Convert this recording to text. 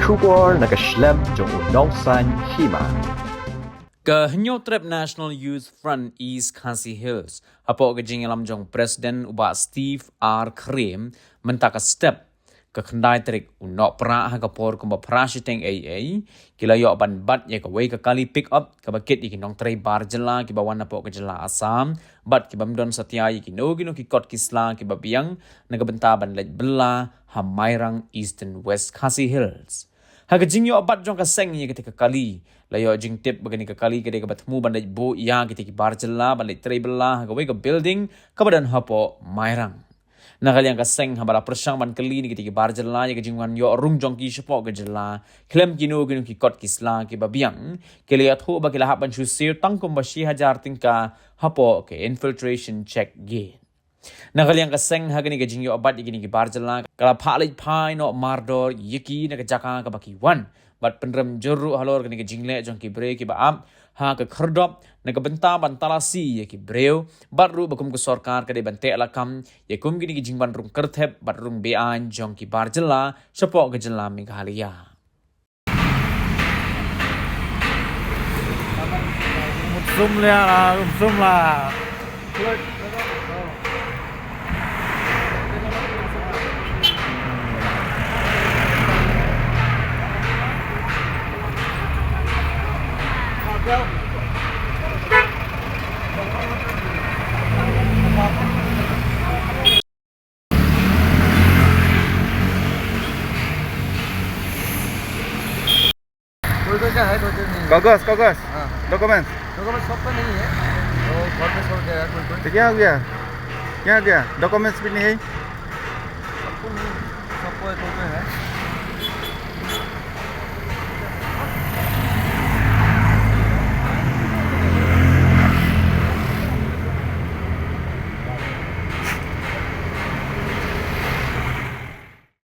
Shubor nakaslem jong unausan hima. Ke Trip National Youth Front East Khasi Hills, hapo kejing alam jong Presiden uba Steve R. Krim mentaka step ke kendai terik unok pra hagapor kumba prashiteng AA kila yo ban bat ya ke way ke kali pick up ke bakit ikinong tray bar jela ki bawan napo ke jela Assam bat ki bamdon satya ikino gino ki kot kisla ki babiang nagabenta ban lej bela hamairang Eastern West Khasi Hills. Haga jing yo abat jong kaseng ye ketika kali layo jing tip bagani ke kali ke batmu bandai bo ya ketika barjela bandai trebela haga we ke building kabadan hapo mairang nakali yang kaseng habara persang ban kali ni ketika barjela ye ke jingwan yo rung jong ki sepo ke jela klem kino gino ki kot kisla ke babiang ke liat ho bagila haban shusir tangkom bashi hajar tingka hapo ke infiltration check gate. Nakaliang kaseng hagani ke jingyo abat igini ki barjala kala phalej phai no mardor yiki na jaka ka baki wan bat penrem juru halor gani ke jingle jong ki bre ki baam ha ke kherdop na ke benta ban talasi ye ki breu bat ru bakum ke sarkar ke de bante alakam ye kum gini ki jingban rung kerthep bat rung bean jong ki barjala sepok ke jela Meghalaya. Zoom lah. कोई क्या है तो नहीं कागज document document सब पे नहीं है तो घर पे छोड़ गया कोई तो क्या हो गया डॉक्यूमेंट्स भी नहीं है सबको नहीं सबको तो पे है